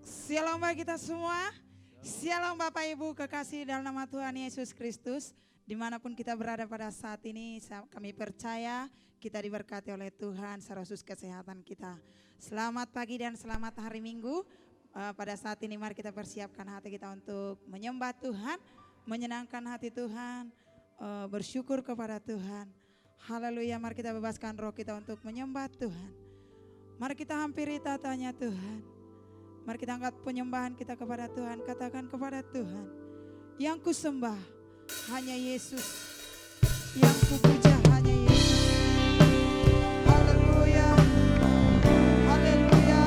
Shalom bagi kita semua. Shalom Bapak Ibu kekasih dalam nama Tuhan Yesus Kristus. Dimanapun kita berada pada saat ini, kami percaya kita diberkati oleh Tuhan secara khusus kesehatan kita. Selamat pagi dan selamat hari Minggu. Pada saat ini mari kita persiapkan hati kita untuk menyembah Tuhan, menyenangkan hati Tuhan, bersyukur kepada Tuhan. Haleluya, mari kita bebaskan roh kita untuk menyembah Tuhan. Mari kita hampiri tatanya Tuhan. Mari kita angkat penyembahan kita kepada Tuhan. Katakan kepada Tuhan, yang ku sembah hanya Yesus, yang ku puja hanya Yesus. Haleluya, haleluya.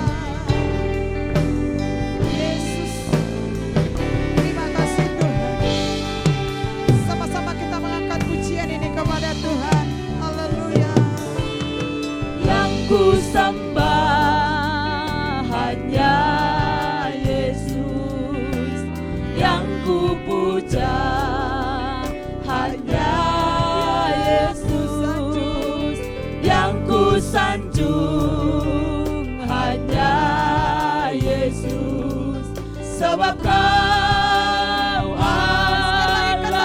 Yesus, terima kasih Tuhan. Sama-sama kita mengangkat pujian ini kepada Tuhan. Haleluya. Yang ku sembah hanya yang ku puja hanya Yesus, yang ku sanjung hanya Yesus, sebab Kau Allahku.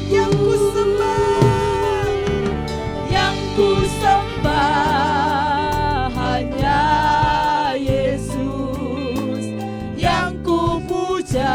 Yang ku sembah, yang ku sembah hanya Yesus, yang ku puja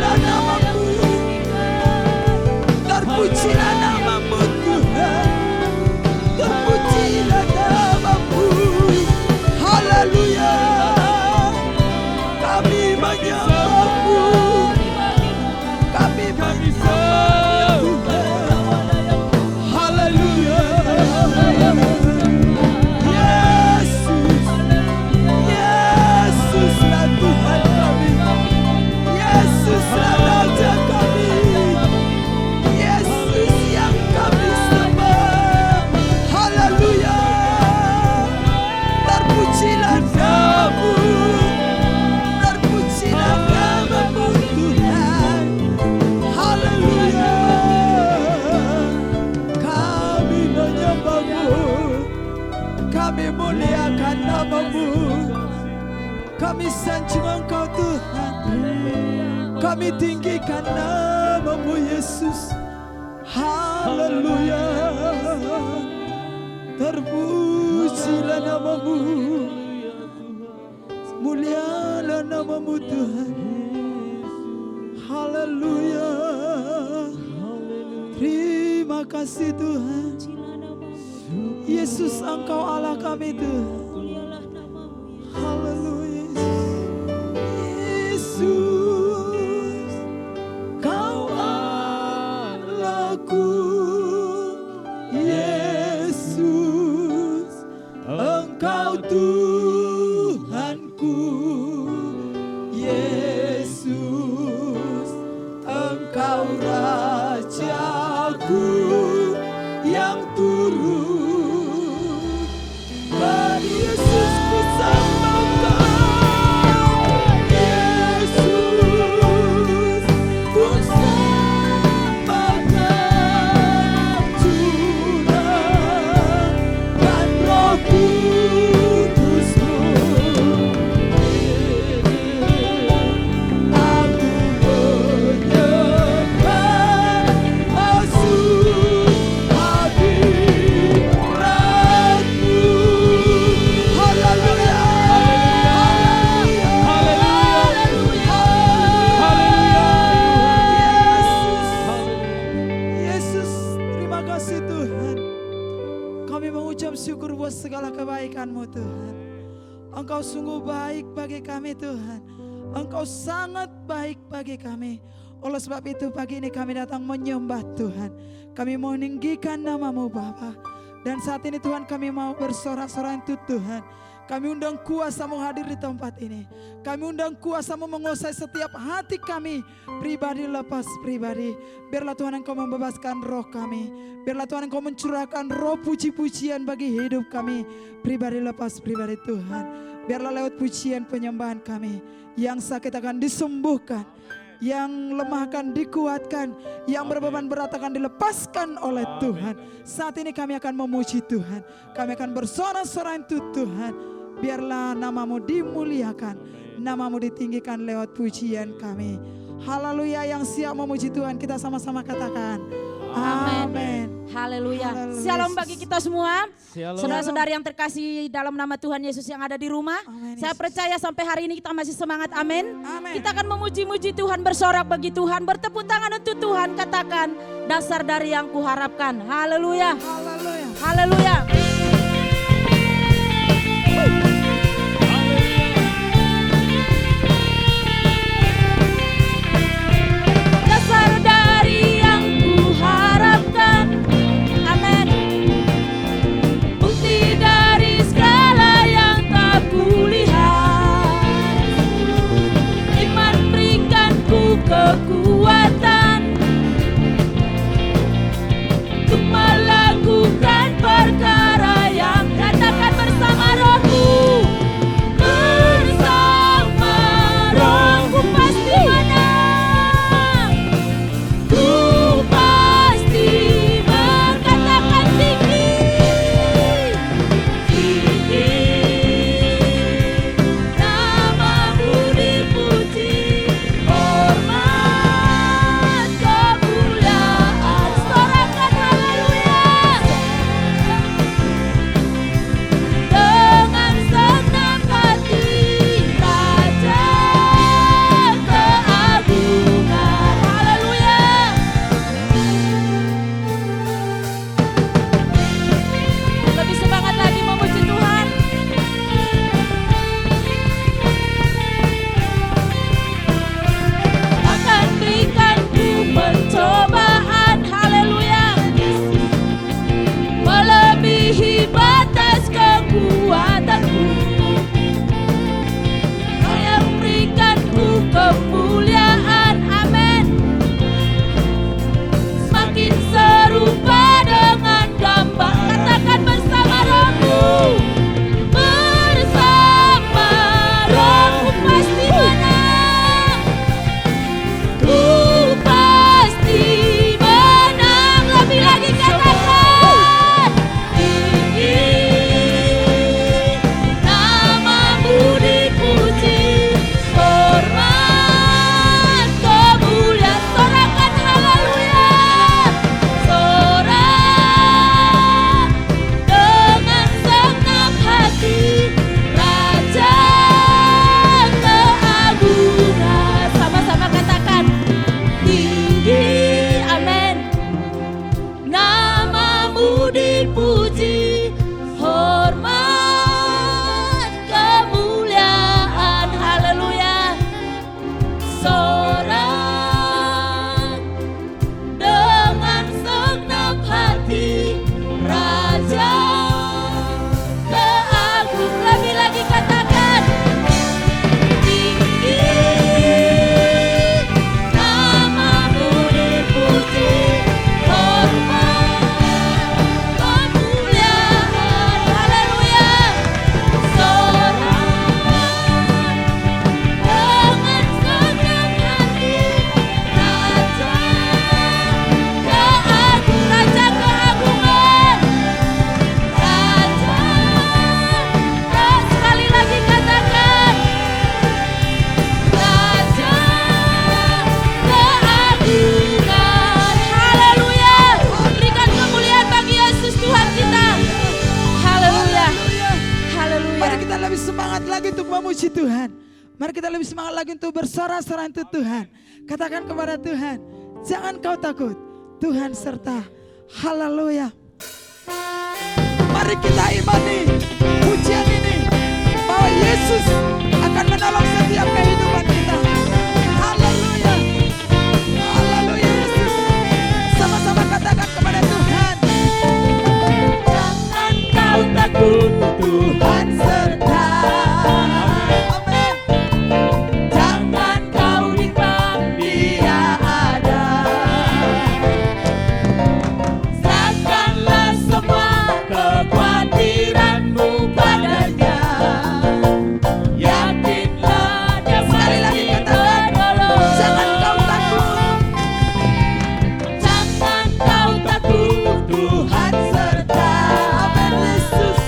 Terpujilah namamu, terpujilah namamu Tuhan, terpujilah namamu. Haleluya, kami menyembahmu, kami menyembahmu Tuhan. Haleluya, Yesus, Yesuslah Tuhan kami, Yesuslah Raja kami, Yesus yang kami sembah. Haleluya, terpujilah namamu, terpujilah namamu Tuhan. Haleluya, kami menyembahmu, kami muliakan namamu, kami sanjung Engkau Tuhan, kami tinggikan namamu Yesus. Haleluya, terpujilah namamu, mulialah namamu Tuhan. Haleluya, terima kasih Tuhan. Yesus, Engkau Allah kami Tuhan. Haleluya, Yesus, Kau Allahku. Yesus, Engkau Tuhanku. Yesus, Engkau Rajaku yang turun. Bagi Yesus ku sembah Kau, Yesus ku sembah Kau, curahkan Roh Kudus-Mu. Aku menyembah asuh hadirat-Mu. Haleluya, Yesus, terima kasih Tuhan. Kami mengucap syukur buat segala kebaikan-Mu Tuhan. Engkau sungguh baik bagi kami Tuhan. Engkau sangat baik bagi kami. Oleh sebab itu pagi ini kami datang menyembah Tuhan. Kami mau meninggikan namamu Bapa. Dan saat ini Tuhan kami mau bersorak-sorai untuk Tuhan. Kami undang kuasa-Mu hadir di tempat ini. Kami undang kuasa-Mu menguasai setiap hati kami. Pribadi lepas pribadi. Biarlah Tuhan Engkau membebaskan roh kami. Biarlah Tuhan Engkau mencurahkan roh puji-pujian bagi hidup kami. Pribadi lepas pribadi Tuhan. Biarlah lewat pujian penyembahan kami. Yang sakit akan disembuhkan. Yang lemah akan dikuatkan, yang berbeban berat akan dilepaskan oleh Tuhan. Saat ini kami akan memuji Tuhan. Kami akan bersorak-sorai untuk Tuhan. Biarlah namamu dimuliakan, namamu ditinggikan lewat pujian kami. Haleluya, yang siap memuji Tuhan kita sama-sama katakan amin. Haleluya. Haleluya. Shalom bagi kita semua. Shalom. Saudara-saudari yang terkasih dalam nama Tuhan Yesus yang ada di rumah. Amin, Saya Yesus. percaya sampai hari ini kita masih semangat. Amin. Amin. Kita akan memuji-muji Tuhan, bersorak bagi Tuhan, bertepuk tangan untuk Tuhan. Katakan dasar dari yang kuharapkan. Haleluya. Haleluya. Haleluya. Dasar dari yang kuharapkan. Amin. Bukti dari segala yang tak kulihat. Iman berikanku kekuatan untuk melakukan perkara Mari kita lebih semangat lagi untuk bersorak-sorai untuk Tuhan. Katakan kepada Tuhan, jangan kau takut, Tuhan serta. Haleluya. Mari kita imani pujian ini, bahwa Yesus akan menolong setiap kehidupan kita. Haleluya. Haleluya Yesus. Sama-sama katakan kepada Tuhan, Jangan kau takut, Tuhan serta. amin. Jangan kau bimbang, Dia ada. Serahkanlah semua kekhawatiranmu padanya. Yakinlah Dia Sekali lagi pasti katakan, menolong. jangan kau takut, Jangan kau takut, Tuhan serta. amin Yesus.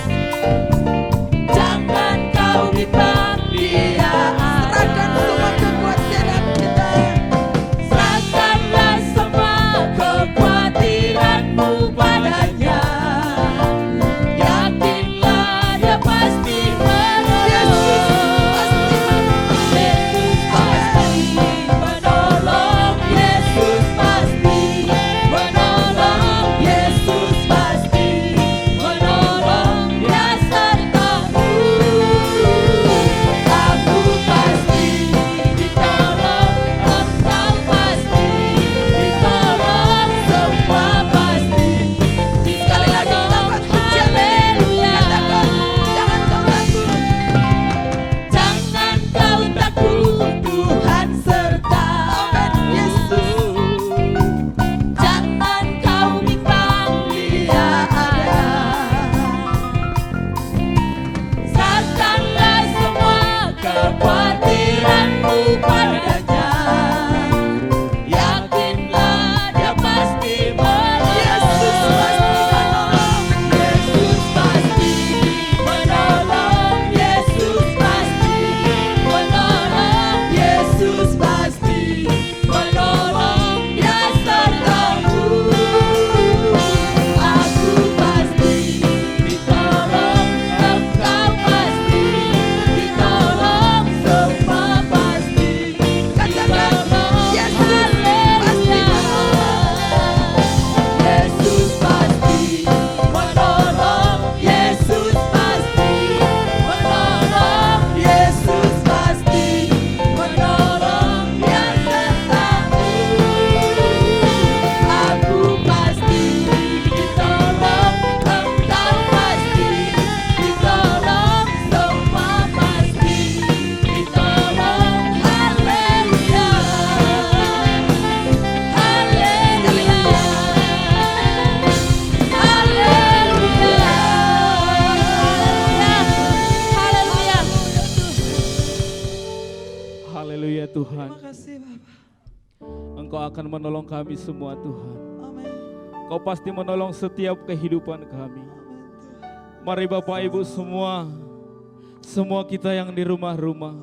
Jangan kau bimbang, Dia Serahkan ada. semua kekhawatiran kita. Serahkanlah semua kekhawatiranmu padanya. Yakinlah Dia pasti menolong. Yesus pasti menolong. Yesus pasti menolong. Yesus pasti menolong. Dia sertamu. Aku pasti ditolong. Engkau pasti ditolong. Semua pasti Sekali lagi katakan pujian ini. Katakan, jangan kau takut. Jangan kau takut, Tuhan serta. Amin Yesus. Jangan kau bimbang, Dia ada. Serahkanlah semua kekhawatiranmu padanya. Yakinlah Dia pasti menolong. Yesus pasti menolong. Yesus pasti menolong. Yesus pasti menolong. Yesus pasti menolong. Dia sertamu. Aku pasti ditolong. Engkau pasti ditolong. Semua pasti Katakan, Yesus pasti menolong. Yesus pasti menolong. Yesus pasti menolong. Yesus pasti menolong. Dia sertamu. Aku pasti ditolong. Engkau pasti ditolong. Semua pasti ditolong. Haleluya. Haleluya Tuhan, Terima kasih Bapak. Engkau akan menolong kami semua Tuhan. Amin. Kau pasti menolong setiap kehidupan kami. Mari Bapak Ibu semua kita yang di rumah-rumah,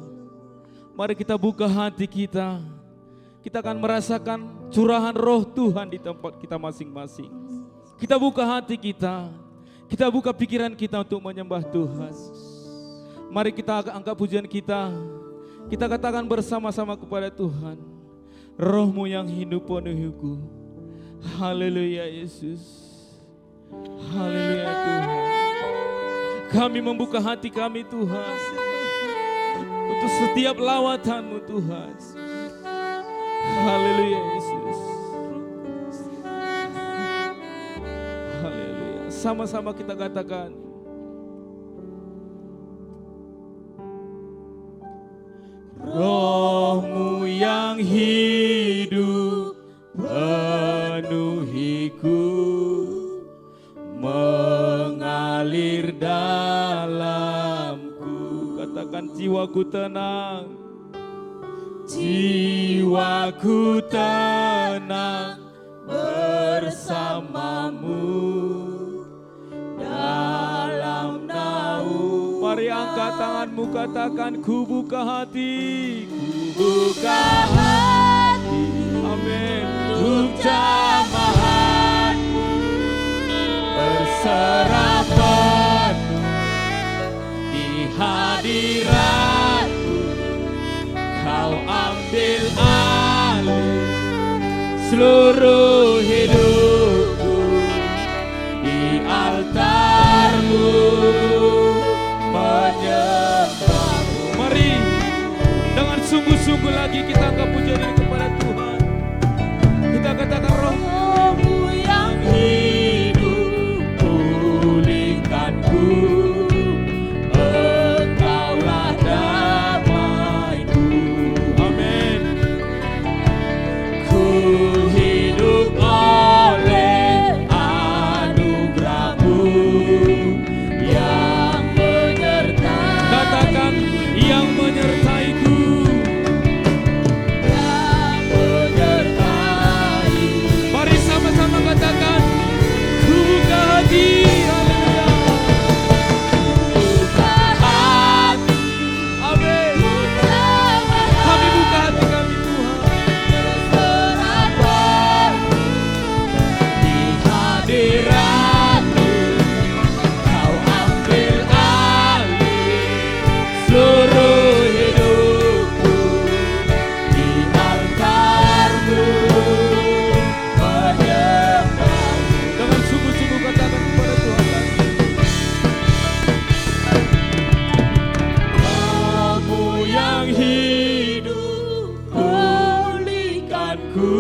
mari kita buka hati kita. Kita akan merasakan curahan roh Tuhan di tempat kita masing-masing. Kita buka hati kita buka pikiran kita untuk menyembah Tuhan. Mari kita angkat pujian kita. Kita katakan bersama-sama kepada Tuhan, Roh-Mu yang hidup penuhiku. Haleluya Yesus. Haleluya Tuhan. Kami membuka hati kami Tuhan, untuk setiap lawatan-Mu Tuhan. Haleluya Yesus. Haleluya. Sama-sama kita katakan, Roh-Mu yang hidup penuhiku, mengalir dalamku. Katakan, jiwaku tenang, jiwaku tenang bersamamu dalam naung. Mari angkat tanganmu, katakan, ku buka hati, ku buka hati, amin, untuk jamaatmu, berserah penuh di hadiratmu, seluruh hidupku di altarmu menyembahmu. Mari dengan sungguh-sungguh lagi kita angkat puja diri kepada Tuhan. Kita katakan Roh-Mu yang hidup pulihkanku, Engkaulah damaiku. Amin. Ku hidup oleh anugerah-Mu yang menyertai. Katakan yang menyertaiku. Mari sama-sama katakan, ku buka hati. Haleluya. Amin. Kami buka hati kami Tuhan. Di hadirat-Mu Kau ambil alih seluruh hidupku di altar-Mu menyembah. Dengan sungguh-sungguh katakan kepada Tuhan lagi. Roh-Mu yang hidup pulihkanku,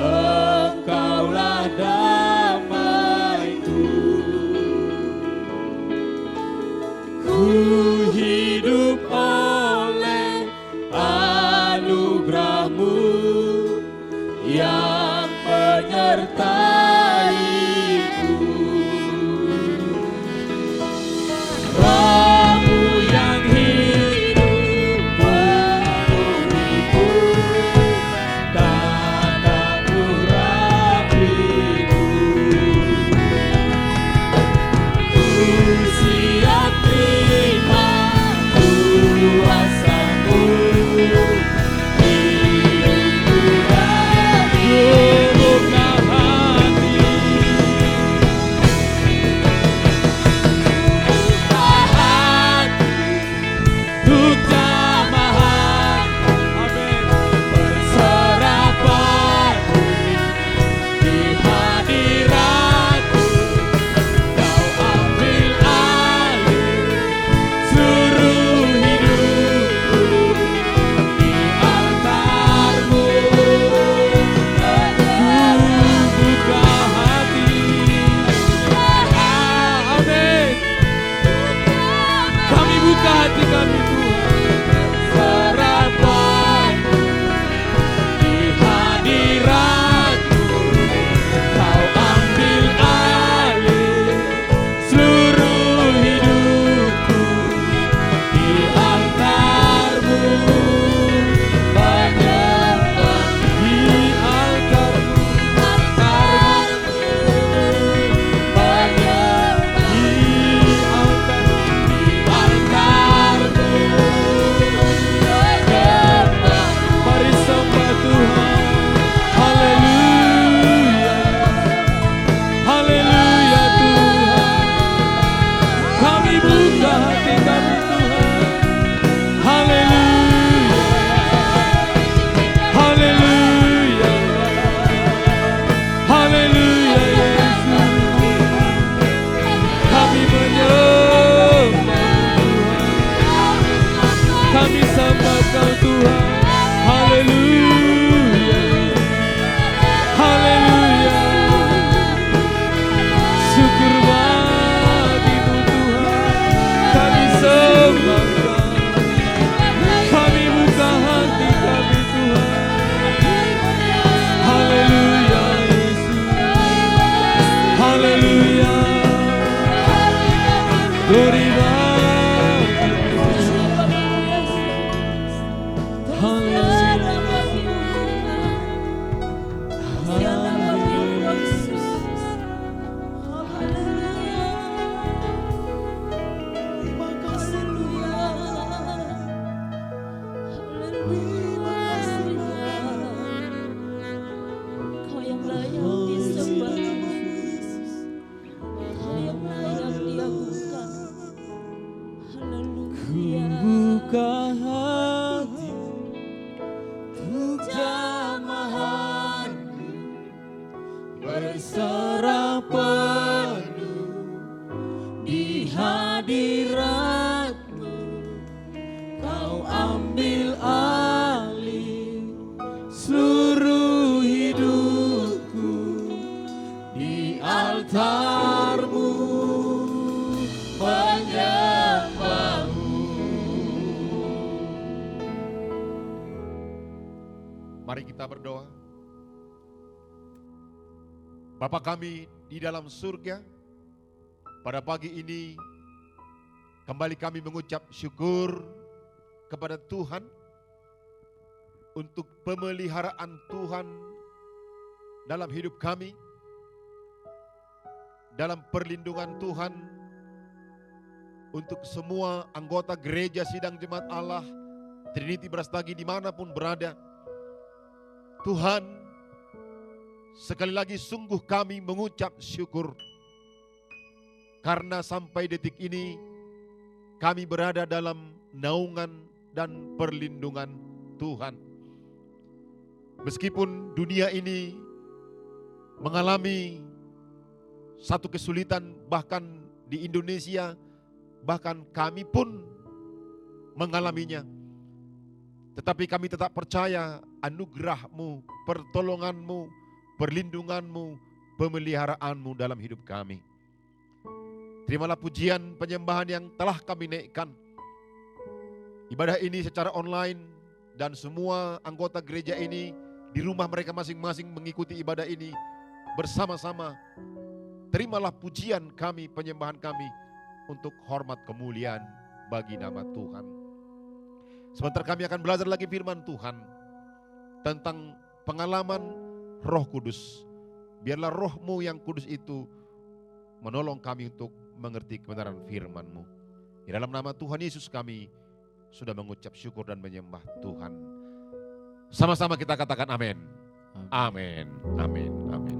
Engkaulah damaiku. Ku hidup oleh anugerah-Mu yang menyertaiku. Roh-Mu yang hidup penuhiku, tanah urapiku. Ku siap terima kuasa-Mu, hidupku lagi. Ku buka berserah penuh di hadirat-Mu. Kau ambil alih seluruh hidupku di altar-Mu, menyembah-Mu. Mari kita berdoa. Bapa kami di dalam surga, pada pagi ini kembali kami mengucap syukur kepada Tuhan untuk pemeliharaan Tuhan dalam hidup kami, dalam perlindungan Tuhan untuk semua anggota gereja sidang jemaat Allah Trinity Brastagi dimanapun berada. Tuhan, sekali lagi sungguh kami mengucap syukur karena sampai detik ini kami berada dalam naungan dan perlindungan Tuhan. Meskipun dunia ini mengalami satu kesulitan, bahkan di Indonesia, bahkan kami pun mengalaminya. Tetapi kami tetap percaya anugerah-Mu, pertolongan-Mu, perlindungan-Mu, pemeliharaanmu dalam hidup kami. Terimalah pujian penyembahan yang telah kami naikkan. Ibadah ini secara online dan semua anggota gereja ini di rumah mereka masing-masing mengikuti ibadah ini bersama-sama. Terimalah pujian kami, penyembahan kami untuk hormat kemuliaan bagi nama Tuhan. Sebentar kami akan belajar lagi firman Tuhan tentang pengalaman Roh Kudus. Biarlah Roh-Mu yang kudus itu menolong kami untuk mengerti kebenaran firman-Mu. Di dalam nama Tuhan Yesus kami sudah mengucap syukur dan menyembah Tuhan. Sama-sama kita katakan amin. Amin. Amin. Amin.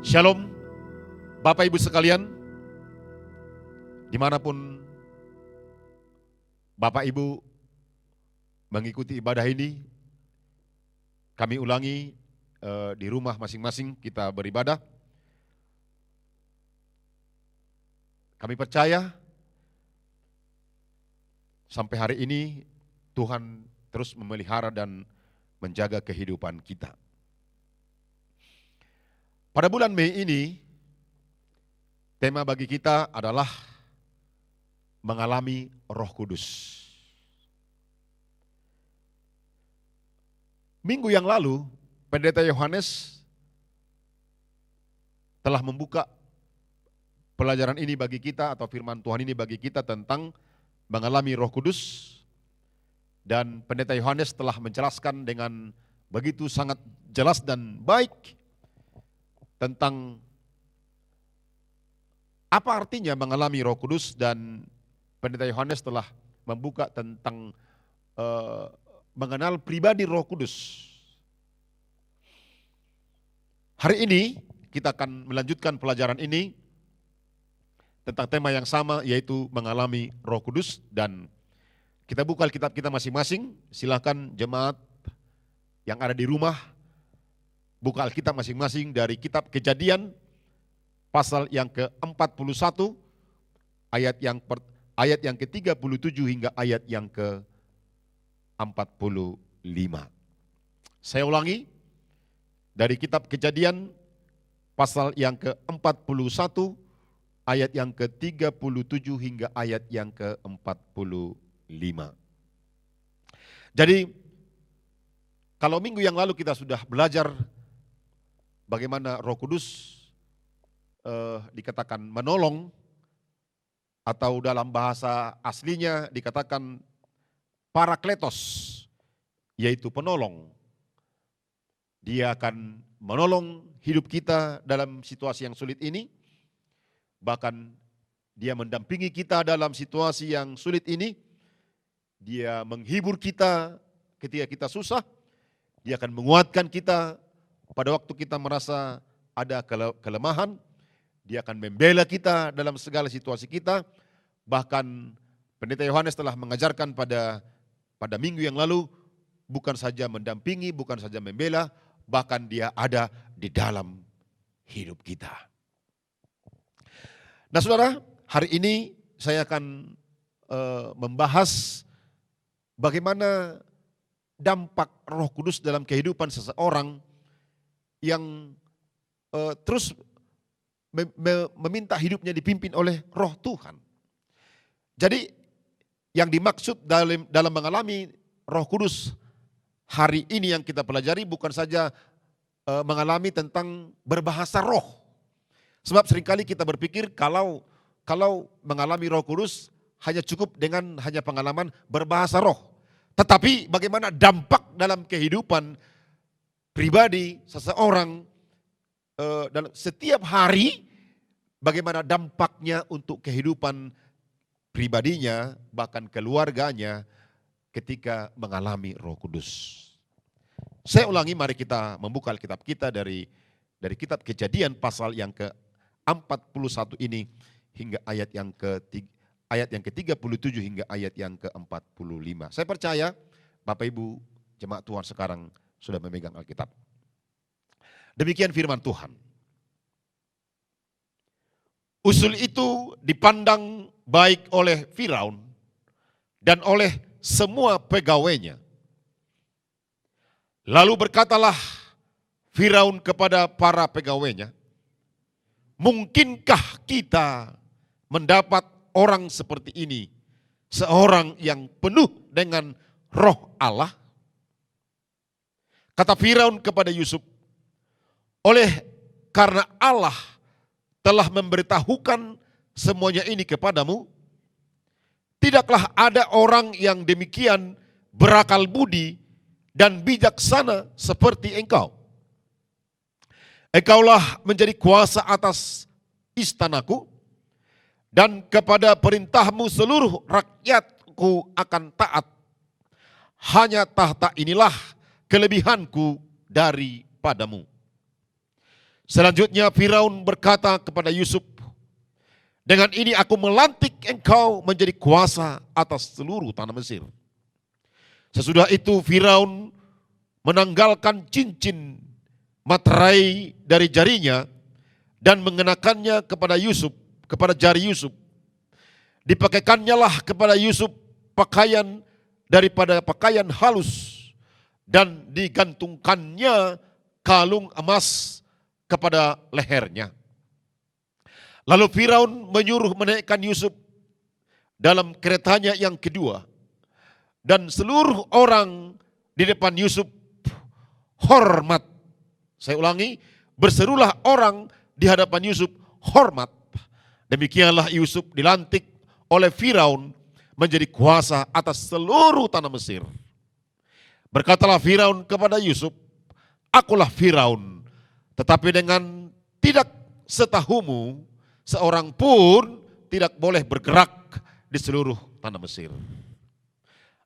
Shalom Bapak Ibu sekalian, dimanapun Bapak Ibu mengikuti ibadah ini, kami ulangi di rumah masing-masing kita beribadah. Kami percaya sampai hari ini Tuhan terus memelihara dan menjaga kehidupan kita. Pada bulan Mei ini, tema bagi kita adalah mengalami Roh Kudus. Minggu yang lalu, Pendeta Yohanes telah membuka pelajaran ini bagi kita atau firman Tuhan ini bagi kita tentang mengalami Roh Kudus. Dan Pendeta Yohanes telah menjelaskan dengan begitu sangat jelas dan baik tentang apa artinya mengalami Roh Kudus, dan Pendeta Yohanes telah membuka tentang mengenal pribadi Roh Kudus. Hari ini kita akan melanjutkan pelajaran ini tentang tema yang sama, yaitu mengalami Roh Kudus. Dan kita buka Alkitab kita masing-masing. Silakan jemaat yang ada di rumah buka Alkitab masing-masing dari kitab Kejadian pasal yang ke-41 ayat yang ke-37 hingga ayat yang ke-45. Saya ulangi, dari kitab Kejadian pasal yang ke-41 ayat yang ke-37 hingga ayat yang ke-45. Jadi kalau minggu yang lalu kita sudah belajar bagaimana Roh Kudus dikatakan menolong, atau dalam bahasa aslinya dikatakan parakletos, yaitu penolong. Dia akan menolong hidup kita dalam situasi yang sulit ini, bahkan dia mendampingi kita dalam situasi yang sulit ini, dia menghibur kita ketika kita susah, dia akan menguatkan kita pada waktu kita merasa ada kelemahan, dia akan membela kita dalam segala situasi kita. Bahkan Pendeta Yohanes telah mengajarkan pada minggu yang lalu bukan saja mendampingi, bukan saja membela, bahkan dia ada di dalam hidup kita. Nah saudara, hari ini saya akan membahas bagaimana dampak Roh Kudus dalam kehidupan seseorang yang terus meminta hidupnya dipimpin oleh Roh Tuhan. Jadi yang dimaksud dalam mengalami Roh Kudus hari ini yang kita pelajari bukan saja mengalami tentang berbahasa roh. Sebab seringkali kita berpikir kalau mengalami Roh Kudus hanya cukup dengan hanya pengalaman berbahasa roh. Tetapi bagaimana dampak dalam kehidupan pribadi seseorang dalam setiap hari, bagaimana dampaknya untuk kehidupan pribadinya bahkan keluarganya ketika mengalami Roh Kudus. Saya ulangi, mari kita membuka Alkitab kita dari kitab Kejadian pasal yang ke-41 ini hingga ayat yang ke-37 hingga ayat yang ke-45. Saya percaya Bapak Ibu jemaat Tuhan sekarang sudah memegang Alkitab. Demikian firman Tuhan. Usul itu dipandang baik oleh Firaun dan oleh semua pegawainya. Lalu berkatalah Firaun kepada para pegawainya, mungkinkah kita mendapat orang seperti ini, seorang yang penuh dengan roh Allah? Kata Firaun kepada Yusuf, karena Allah telah memberitahukan semuanya ini kepadamu, tidaklah ada orang yang demikian berakal budi dan bijaksana seperti engkau. Engkaulah menjadi kuasa atas istanaku, dan kepada perintahmu seluruh rakyatku akan taat. Hanya tahta inilah kelebihanku daripadamu. Selanjutnya Firaun berkata kepada Yusuf, dengan ini aku melantik engkau menjadi kuasa atas seluruh tanah Mesir. Sesudah itu Firaun menanggalkan cincin materai dari jarinya dan mengenakannya kepada Yusuf, kepada jari Yusuf. Dipakaikannya lah kepada Yusuf pakaian daripada pakaian halus dan digantungkannya kalung emas kepada lehernya. Lalu Firaun menyuruh menaikkan Yusuf dalam keretanya yang kedua, dan seluruh orang di depan Yusuf hormat. Saya ulangi, berserulah orang di hadapan Yusuf hormat. Demikianlah Yusuf dilantik oleh Firaun menjadi kuasa atas seluruh tanah Mesir. Berkatalah Firaun kepada Yusuf, akulah Firaun, tetapi dengan tidak setahumu seorang pun tidak boleh bergerak di seluruh tanah Mesir.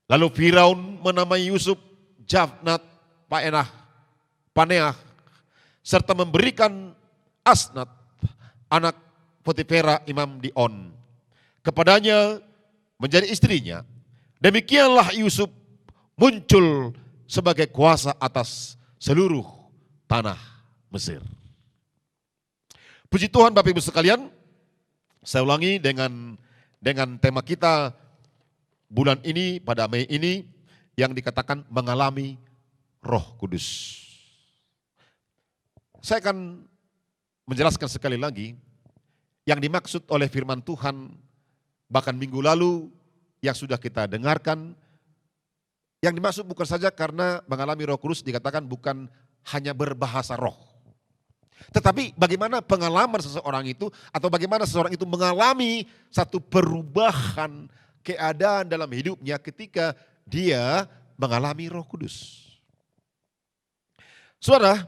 Lalu Firaun menamai Yusuf Jafnat Paneah, serta memberikan Asnat, anak Potifera imam di On, kepadanya menjadi istrinya. Demikianlah Yusuf muncul sebagai kuasa atas seluruh tanah Mesir. Puji Tuhan Bapak Ibu sekalian, saya ulangi dengan tema kita bulan ini, pada Mei ini, yang dikatakan mengalami Roh Kudus. Saya akan menjelaskan sekali lagi yang dimaksud oleh firman Tuhan, bahkan minggu lalu yang sudah kita dengarkan. Yang dimaksud bukan saja karena mengalami Roh Kudus dikatakan bukan hanya berbahasa roh, tetapi bagaimana pengalaman seseorang itu, atau bagaimana seseorang itu mengalami satu perubahan keadaan dalam hidupnya ketika dia mengalami Roh Kudus. Saudara,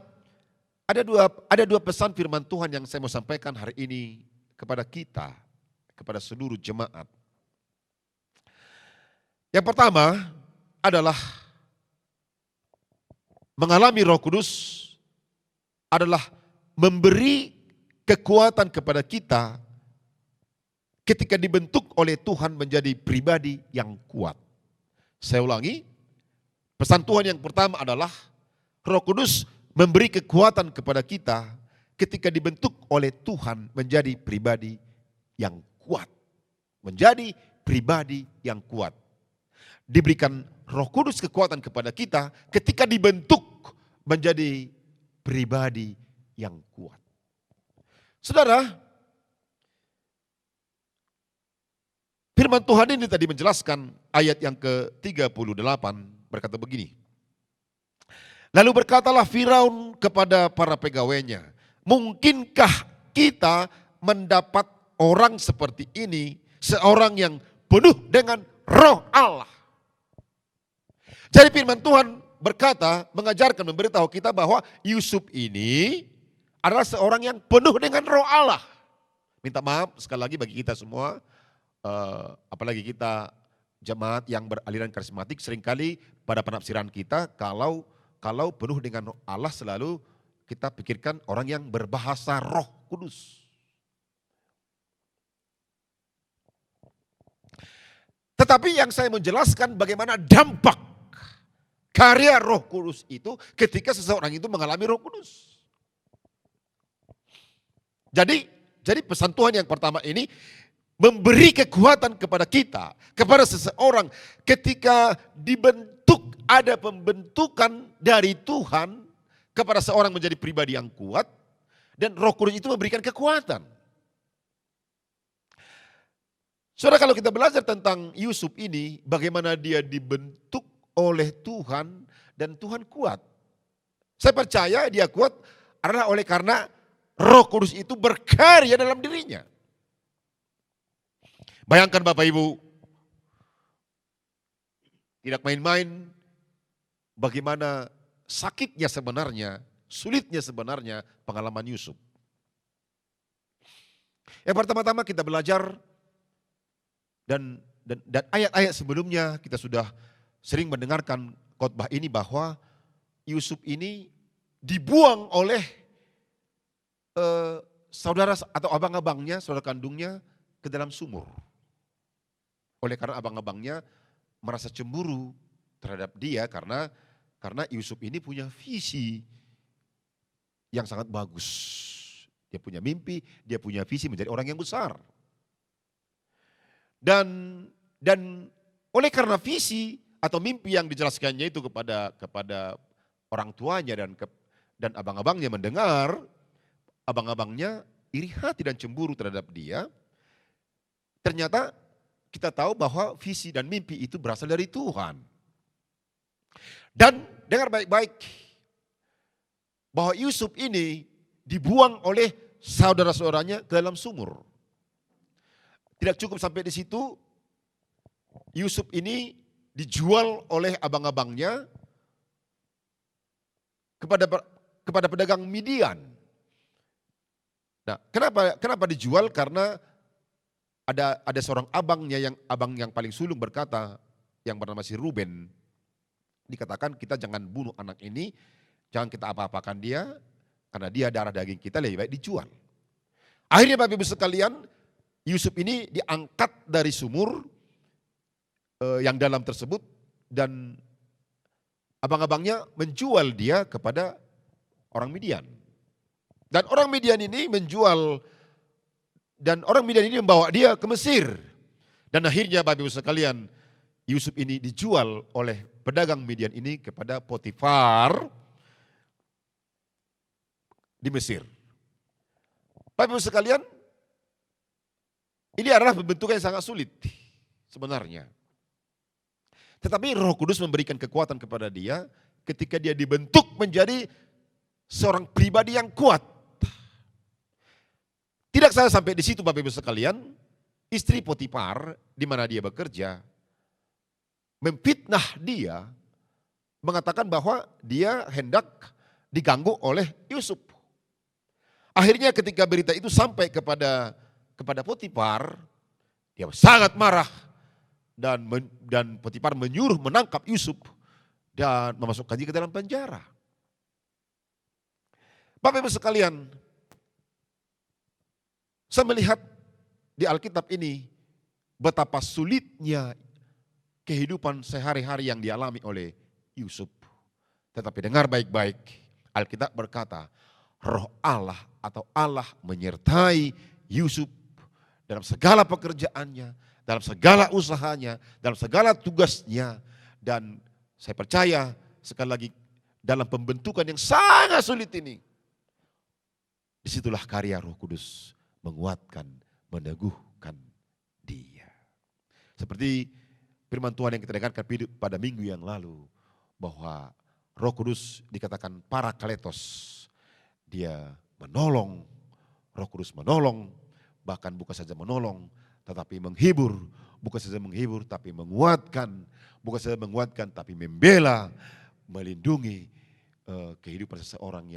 ada dua pesan firman Tuhan yang saya mau sampaikan hari ini kepada kita, kepada seluruh jemaat. Yang pertama adalah mengalami Roh Kudus adalah memberi kekuatan kepada kita ketika dibentuk oleh Tuhan menjadi pribadi yang kuat. Saya ulangi, Pesan Tuhan yang pertama adalah Roh Kudus memberi kekuatan kepada kita ketika dibentuk oleh Tuhan menjadi pribadi yang kuat. Menjadi pribadi yang kuat. Diberikan Roh Kudus kekuatan kepada kita ketika dibentuk menjadi pribadi yang kuat. Saudara, firman Tuhan ini tadi menjelaskan ayat yang ke-38 berkata begini. Lalu berkatalah Firaun kepada para pegawainya, mungkinkah kita mendapat orang seperti ini, seorang yang penuh dengan Roh Allah? Jadi firman Tuhan berkata, mengajarkan, memberitahu kita bahwa Yusuf ini adalah seorang yang penuh dengan Roh Allah. Minta maaf sekali lagi bagi kita semua, apalagi kita jemaat yang beraliran karismatik, seringkali pada penafsiran kita kalau penuh dengan Roh Allah selalu kita pikirkan orang yang berbahasa Roh Kudus. Tetapi yang saya menjelaskan bagaimana dampak karya Roh Kudus itu ketika seseorang itu mengalami Roh Kudus. Jadi pesan Tuhan yang pertama ini memberi kekuatan kepada kita, kepada seseorang ketika dibentuk, ada pembentukan dari Tuhan kepada seorang menjadi pribadi yang kuat, dan Roh Kudus itu memberikan kekuatan. Saudara, kalau kita belajar tentang Yusuf ini, bagaimana dia dibentuk oleh Tuhan dan Tuhan kuat. Saya percaya dia kuat adalah oleh karena Roh Kudus itu berkarya dalam dirinya. Bayangkan Bapak Ibu, tidak main-main bagaimana sakitnya sebenarnya, sulitnya sebenarnya pengalaman Yusuf. Yang pertama-tama kita belajar dan ayat-ayat sebelumnya kita sudah sering mendengarkan khotbah ini bahwa Yusuf ini dibuang oleh saudara atau abang-abangnya, saudara kandungnya ke dalam sumur. Oleh karena abang-abangnya merasa cemburu terhadap dia karena Yusuf ini punya visi yang sangat bagus. Dia punya mimpi, dia punya visi menjadi orang yang besar. Dan oleh karena visi atau mimpi yang dijelaskannya itu kepada orang tuanya dan abang-abangnya mendengar, abang-abangnya iri hati dan cemburu terhadap dia. Ternyata kita tahu bahwa visi dan mimpi itu berasal dari Tuhan. Dan dengar baik-baik bahwa Yusuf ini dibuang oleh saudara-saudaranya ke dalam sumur. Tidak cukup sampai di situ, Yusuf ini dijual oleh abang-abangnya kepada pedagang Midian. Nah, kenapa dijual? Karena ada seorang abang yang paling sulung berkata, yang bernama si Ruben, dikatakan kita jangan bunuh anak ini, jangan kita apa-apakan dia, karena dia darah daging kita, lebih baik dijual. Akhirnya Bapak Ibu sekalian, Yusuf ini diangkat dari sumur yang dalam tersebut, dan abang-abangnya menjual dia kepada orang Midian. Dan orang Midian ini membawa dia ke Mesir. Dan akhirnya Bapak Ibu sekalian, Yusuf ini dijual oleh pedagang Midian ini kepada Potifar di Mesir. Bapak Ibu sekalian, ini adalah pembentukan yang sangat sulit sebenarnya. Tetapi Roh Kudus memberikan kekuatan kepada dia ketika dia dibentuk menjadi seorang pribadi yang kuat. Tidak saja sampai di situ Bapak Ibu sekalian, istri Potifar di mana dia bekerja memfitnah dia, mengatakan bahwa dia hendak diganggu oleh Yusuf. Akhirnya ketika berita itu sampai kepada Potifar, dia sangat marah dan Potifar menyuruh menangkap Yusuf dan memasukkan dia ke dalam penjara. Bapak Ibu sekalian, saya melihat di Alkitab ini betapa sulitnya kehidupan sehari-hari yang dialami oleh Yusuf. Tetapi dengar baik-baik, Alkitab berkata, Roh Allah atau Allah menyertai Yusuf dalam segala pekerjaannya, dalam segala usahanya, dalam segala tugasnya. Dan saya percaya sekali lagi dalam pembentukan yang sangat sulit ini, disitulah karya Roh Kudus menguatkan, meneguhkan dia. Seperti firman Tuhan yang kita dengarkan pada minggu yang lalu, bahwa Roh Kudus dikatakan Parakletos. Dia menolong, Roh Kudus menolong, bahkan bukan saja menolong, tetapi menghibur. Bukan saja menghibur, tapi menguatkan. Bukan saja menguatkan, tapi membela, melindungi kehidupan seseorang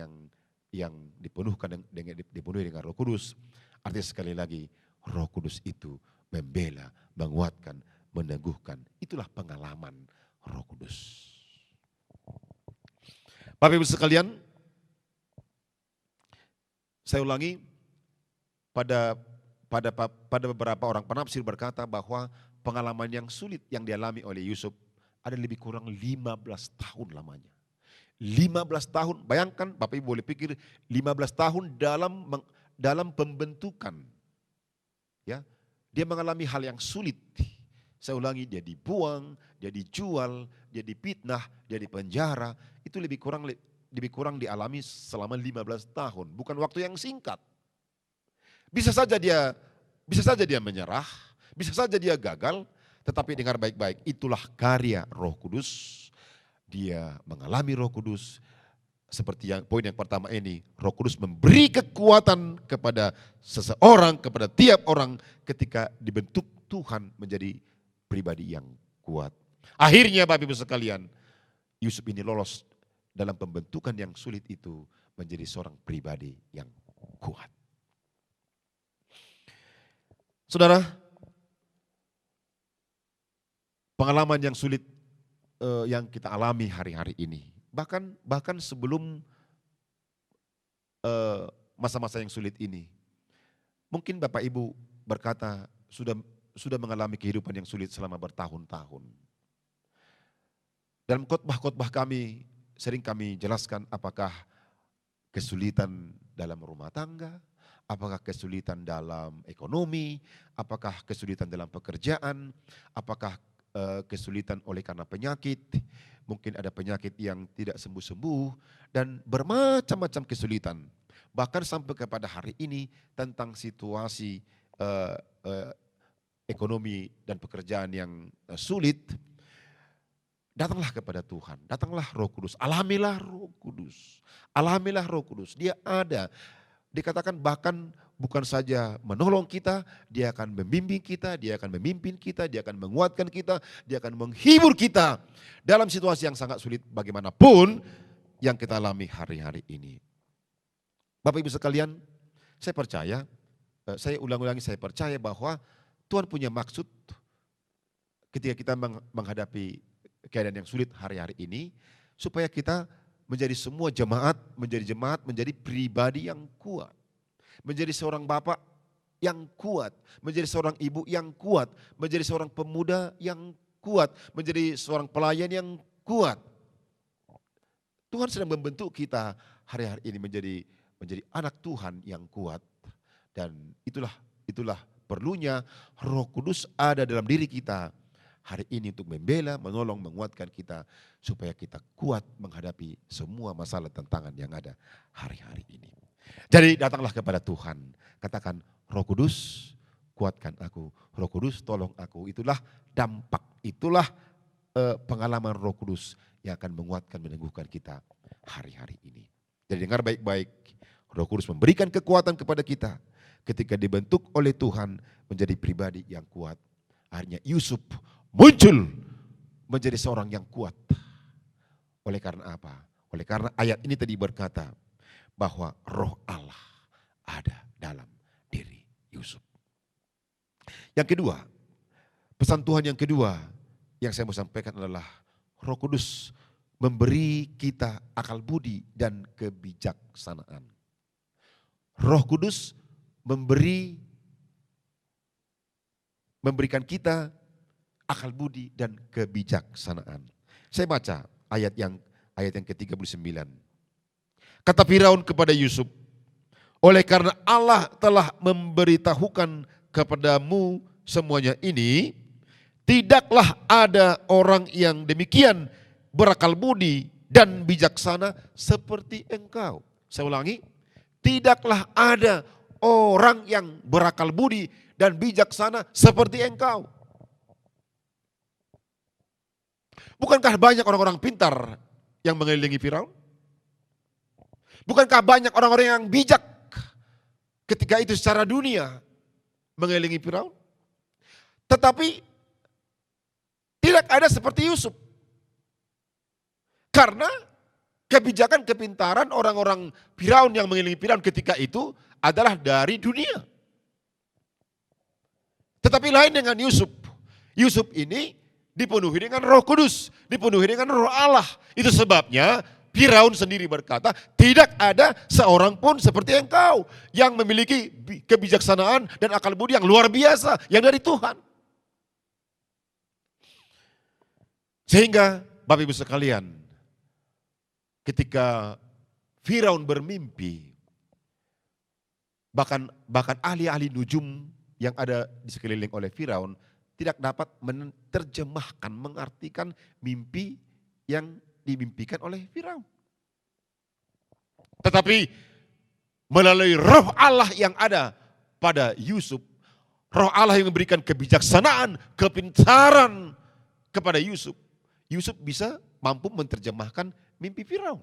yang dipenuhi dengan Roh Kudus. Artinya sekali lagi, Roh Kudus itu membela, menguatkan, meneguhkan. Itulah pengalaman Roh Kudus. Bapak Ibu sekalian, saya ulangi, pada beberapa orang penafsir berkata bahwa pengalaman yang sulit yang dialami oleh Yusuf ada lebih kurang 15 tahun lamanya. 15 tahun, bayangkan Bapak Ibu boleh pikir 15 tahun dalam pembentukan. Ya, dia mengalami hal yang sulit. Saya ulangi, dia dibuang, dia dijual, dia dipitnah, dia dipenjara. Itu lebih kurang dialami selama 15 tahun. Bukan waktu yang singkat. Bisa saja dia menyerah, bisa saja dia gagal, tetapi dengar baik-baik, itulah karya Roh Kudus. Dia mengalami Roh Kudus. Seperti poin yang pertama ini, Roh Kudus memberi kekuatan kepada seseorang, kepada tiap orang ketika dibentuk Tuhan menjadi pribadi yang kuat. Akhirnya Bapak Ibu sekalian, Yusuf ini lolos dalam pembentukan yang sulit itu menjadi seorang pribadi yang kuat. Saudara, pengalaman yang sulit yang kita alami hari-hari ini, bahkan sebelum masa-masa yang sulit ini, mungkin Bapak Ibu berkata sudah mengalami kehidupan yang sulit selama bertahun-tahun. Dalam khotbah-khotbah kami, sering kami jelaskan apakah kesulitan dalam rumah tangga, apakah kesulitan dalam ekonomi, apakah kesulitan dalam pekerjaan, apakah kesulitan oleh karena penyakit, mungkin ada penyakit yang tidak sembuh-sembuh, dan bermacam-macam kesulitan. Bahkan sampai kepada hari ini tentang situasi ekonomi dan pekerjaan yang sulit, datanglah kepada Tuhan, datanglah Roh Kudus, alamilah Roh Kudus, alamilah Roh Kudus. Dia ada, dikatakan bahkan bukan saja menolong kita, dia akan membimbing kita, dia akan memimpin kita, dia akan menguatkan kita, dia akan menghibur kita dalam situasi yang sangat sulit bagaimanapun yang kita alami hari-hari ini. Bapak Ibu sekalian, saya percaya, saya ulang-ulangi, saya percaya bahwa Tuhan punya maksud ketika kita menghadapi keadaan yang sulit hari-hari ini, supaya kita menjadi semua jemaat, menjadi pribadi yang kuat. Menjadi seorang bapak yang kuat, menjadi seorang ibu yang kuat, menjadi seorang pemuda yang kuat, menjadi seorang pelayan yang kuat. Tuhan sedang membentuk kita hari-hari ini menjadi anak Tuhan yang kuat. Dan itulah perlunya Roh Kudus ada dalam diri kita hari ini untuk membela, menolong, menguatkan kita supaya kita kuat menghadapi semua masalah tantangan yang ada hari-hari ini. Jadi datanglah kepada Tuhan, katakan Roh Kudus kuatkan aku, Roh Kudus tolong aku. Itulah dampak, itulah pengalaman Roh Kudus yang akan menguatkan, meneguhkan kita hari-hari ini. Jadi dengar baik-baik, Roh Kudus memberikan kekuatan kepada kita ketika dibentuk oleh Tuhan menjadi pribadi yang kuat. Akhirnya Yusuf muncul menjadi seorang yang kuat. Oleh karena apa? Oleh karena ayat ini tadi berkata bahwa Roh Allah ada dalam diri Yusuf. Yang kedua, pesan Tuhan yang kedua yang saya mau sampaikan adalah Roh Kudus memberi kita akal budi dan kebijaksanaan. Roh Kudus memberikan kita akal budi dan kebijaksanaan. Saya baca ayat yang ke-39. Kata Firaun kepada Yusuf, oleh karena Allah telah memberitahukan kepadamu semuanya ini, tidaklah ada orang yang demikian berakal budi dan bijaksana seperti engkau. Saya ulangi, tidaklah ada orang yang berakal budi dan bijaksana seperti engkau. Bukankah banyak orang-orang pintar yang mengelilingi Firaun? Bukankah banyak orang-orang yang bijak ketika itu secara dunia mengelilingi Firaun? Tetapi tidak ada seperti Yusuf. Karena kebijakan kepintaran orang-orang Firaun yang mengelilingi Firaun ketika itu adalah dari dunia. Tetapi lain dengan Yusuf. Yusuf ini dipenuhi dengan Roh Kudus, dipenuhi dengan Roh Allah. Itu sebabnya Firaun sendiri berkata, tidak ada seorang pun seperti engkau yang memiliki kebijaksanaan dan akal budi yang luar biasa, yang dari Tuhan. Sehingga Bapak Ibu sekalian, ketika Firaun bermimpi, bahkan ahli-ahli nujum yang ada di sekeliling oleh Firaun tidak dapat menerjemahkan, mengartikan mimpi yang dimimpikan oleh Firaun. Tetapi melalui Roh Allah yang ada pada Yusuf, Roh Allah yang memberikan kebijaksanaan, kepintaran kepada Yusuf, Yusuf bisa mampu menerjemahkan mimpi Firaun.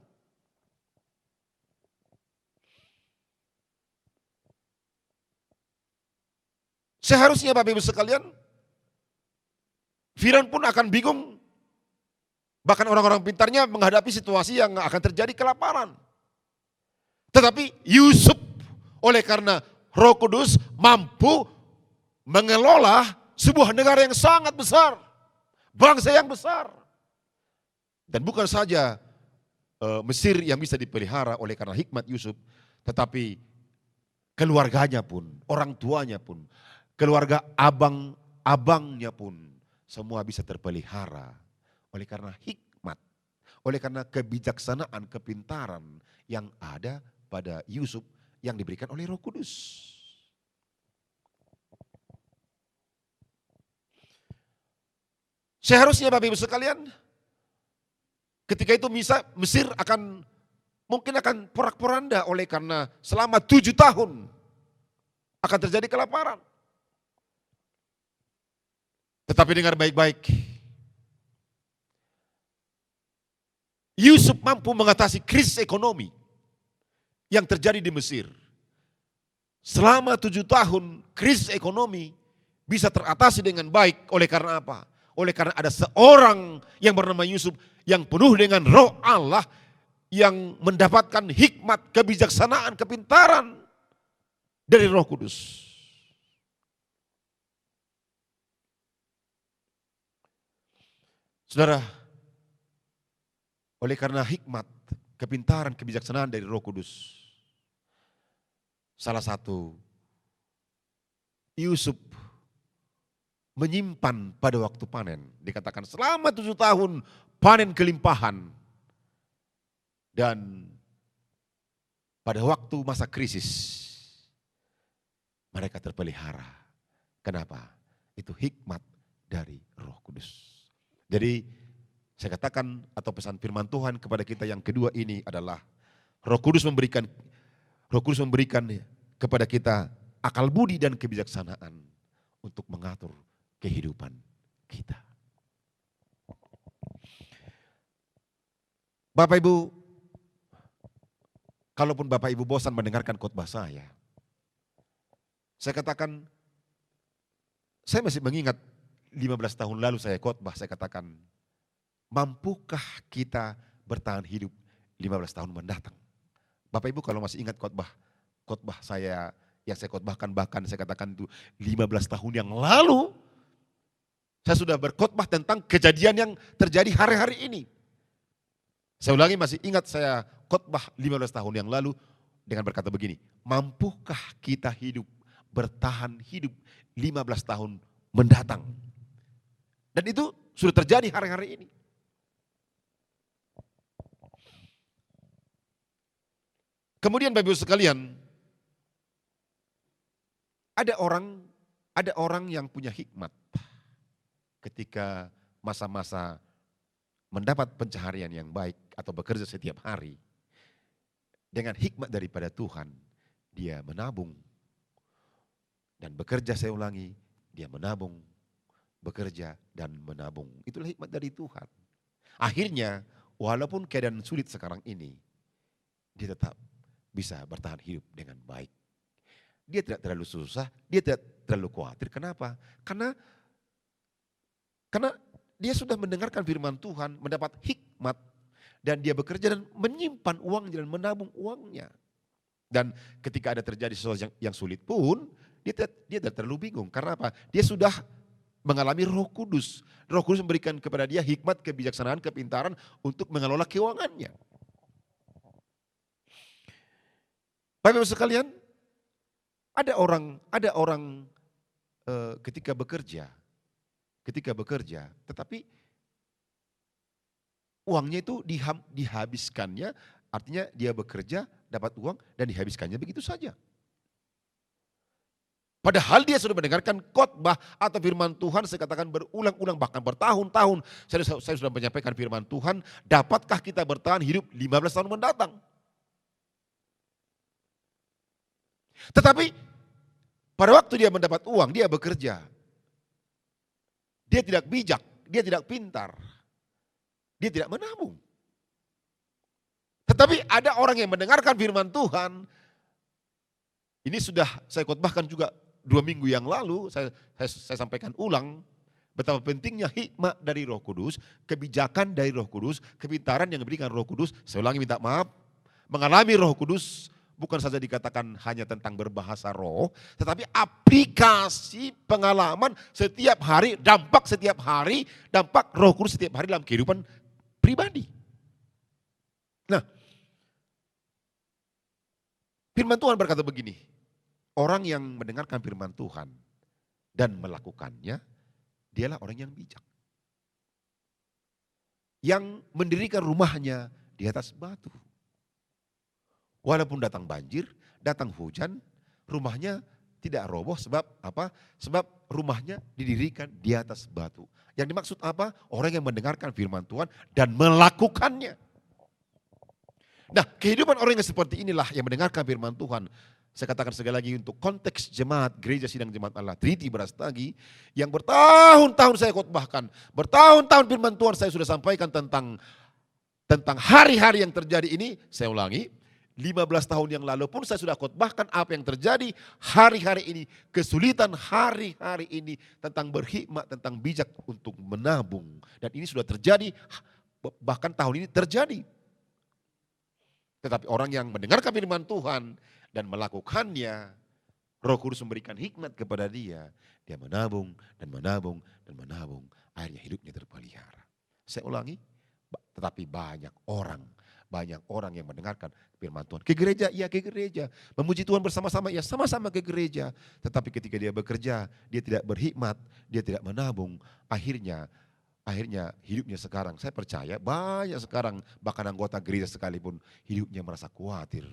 Seharusnya Bapak Ibu sekalian, Firaun pun akan bingung. Bahkan orang-orang pintarnya menghadapi situasi yang akan terjadi kelaparan. Tetapi Yusuf oleh karena Roh Kudus mampu mengelola sebuah negara yang sangat besar. Bangsa yang besar. Dan bukan saja Mesir yang bisa dipelihara oleh karena hikmat Yusuf. Tetapi keluarganya pun, orang tuanya pun, keluarga abang-abangnya pun semua bisa terpelihara oleh karena hikmat, oleh karena kebijaksanaan, kepintaran yang ada pada Yusuf yang diberikan oleh Roh Kudus. Seharusnya Bapak Ibu sekalian, ketika itu Mesir mungkin akan porak-poranda oleh karena selama 7 tahun akan terjadi kelaparan. Tetapi dengar baik-baik, Yusuf mampu mengatasi krisis ekonomi yang terjadi di Mesir. Selama 7 tahun krisis ekonomi bisa teratasi dengan baik. Oleh karena apa? Oleh karena ada seorang yang bernama Yusuf yang penuh dengan Roh Allah yang mendapatkan hikmat, kebijaksanaan, kepintaran dari Roh Kudus. Saudara, oleh karena hikmat, kepintaran, kebijaksanaan dari Roh Kudus, salah satu Yusuf menyimpan pada waktu panen. Dikatakan selama 7 tahun panen kelimpahan. Dan pada waktu masa krisis mereka terpelihara. Kenapa? Itu hikmat dari Roh Kudus. Jadi saya katakan atau pesan firman Tuhan kepada kita yang kedua ini adalah Roh Kudus memberikan kepada kita akal budi dan kebijaksanaan untuk mengatur kehidupan kita. Bapak Ibu, kalaupun Bapak Ibu bosan mendengarkan khotbah saya katakan, saya masih mengingat 15 tahun lalu saya khotbah, saya katakan, mampukah kita bertahan hidup 15 tahun mendatang? Bapak Ibu kalau masih ingat khotbah saya yang saya khotbahkan, bahkan saya katakan itu 15 tahun yang lalu, saya sudah berkhotbah tentang kejadian yang terjadi hari-hari ini. Saya ulangi, masih ingat saya khotbah 15 tahun yang lalu dengan berkata begini, mampukah kita bertahan hidup 15 tahun mendatang? Dan itu sudah terjadi hari-hari ini. Kemudian Bapak Ibu sekalian, ada orang yang punya hikmat ketika masa-masa mendapat pencaharian yang baik atau bekerja setiap hari. Dengan hikmat daripada Tuhan, dia menabung. Dan bekerja, saya ulangi, dia menabung, bekerja dan menabung. Itulah hikmat dari Tuhan. Akhirnya, walaupun keadaan sulit sekarang ini, dia tetap bisa bertahan hidup dengan baik. Dia tidak terlalu susah, dia tidak terlalu khawatir. Kenapa? Karena dia sudah mendengarkan firman Tuhan, mendapat hikmat, dan dia bekerja dan menyimpan uangnya dan menabung uangnya. Dan ketika ada terjadi sesuatu yang sulit pun, dia tidak terlalu bingung. Karena apa? Dia sudah mengalami Roh Kudus. Roh Kudus memberikan kepada dia hikmat, kebijaksanaan, kepintaran untuk mengelola keuangannya. Bapak Ibu sekalian, ada orang ketika bekerja, tetapi uangnya itu dihabiskannya, artinya dia bekerja, dapat uang dan dihabiskannya begitu saja. Padahal dia sudah mendengarkan khotbah atau firman Tuhan, saya katakan berulang-ulang bahkan bertahun-tahun. Saya sudah menyampaikan firman Tuhan, dapatkah kita bertahan hidup 15 tahun mendatang? Tetapi pada waktu dia mendapat uang, dia bekerja. Dia tidak bijak, dia tidak pintar. Dia tidak menabung. Tetapi ada orang yang mendengarkan firman Tuhan. Ini sudah saya khotbahkan juga 2 minggu yang lalu. Saya sampaikan ulang. Betapa pentingnya hikmat dari Roh Kudus. Kebijakan dari Roh Kudus. Kepintaran yang diberikan Roh Kudus. Saya ulangi, minta maaf. Mengalami Roh Kudus bukan saja dikatakan hanya tentang berbahasa roh. Tetapi aplikasi pengalaman setiap hari. Dampak setiap hari. Dampak Roh Kudus setiap hari dalam kehidupan pribadi. Nah, firman Tuhan berkata begini, orang yang mendengarkan firman Tuhan dan melakukannya, dialah orang yang bijak. Yang mendirikan rumahnya di atas batu. Walaupun datang banjir, datang hujan, rumahnya tidak roboh. Sebab apa? Sebab rumahnya didirikan di atas batu. Yang dimaksud apa? Orang yang mendengarkan firman Tuhan dan melakukannya. Nah, kehidupan orang yang seperti inilah yang mendengarkan firman Tuhan. Saya katakan sekali lagi untuk konteks jemaat, gereja sidang jemaat Allah Triti Brastagi, yang bertahun-tahun saya khotbahkan, bertahun-tahun firman Tuhan saya sudah sampaikan tentang hari-hari yang terjadi ini. Saya ulangi, 15 tahun yang lalu pun saya sudah khotbahkan apa yang terjadi hari-hari ini, kesulitan hari-hari ini tentang berhikmat, tentang bijak untuk menabung. Dan ini sudah terjadi, bahkan tahun ini terjadi. Tetapi orang yang mendengarkan firman Tuhan dan melakukannya, Roh Kudus memberikan hikmat kepada dia. Dia menabung dan menabung dan menabung. Akhirnya hidupnya terpelihara. Saya ulangi, tetapi banyak orang yang mendengarkan firman Tuhan. Ke gereja, iya ke gereja. Memuji Tuhan bersama-sama, ya sama-sama ke gereja. Tetapi ketika dia bekerja, dia tidak berhikmat, dia tidak menabung. Akhirnya hidupnya sekarang, saya percaya banyak sekarang bahkan anggota gereja sekalipun hidupnya merasa khawatir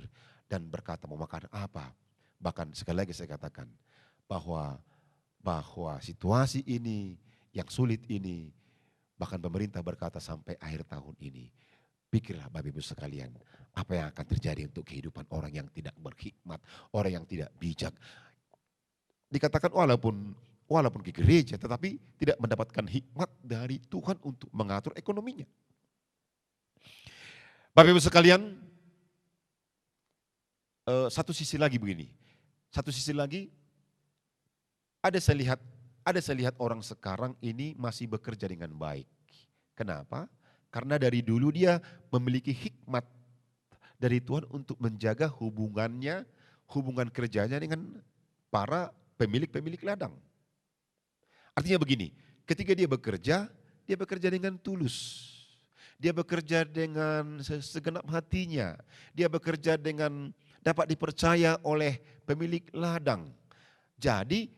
dan berkata mau makan apa. Bahkan sekali lagi saya katakan bahwa situasi ini yang sulit ini, bahkan pemerintah berkata sampai akhir tahun ini. Pikirlah Bapak Ibu sekalian, apa yang akan terjadi untuk kehidupan orang yang tidak berhikmat, orang yang tidak bijak. Dikatakan walaupun ke gereja tetapi tidak mendapatkan hikmat dari Tuhan untuk mengatur ekonominya. Bapak Ibu sekalian, satu sisi lagi begini. Satu sisi lagi ada saya lihat orang sekarang ini masih bekerja dengan baik. Kenapa? Karena dari dulu dia memiliki hikmat dari Tuhan untuk menjaga hubungan kerjanya dengan para pemilik ladang. Artinya begini, ketika dia bekerja dengan tulus. Dia bekerja dengan segenap hatinya. Dia bekerja dengan dapat dipercaya oleh pemilik ladang. Jadi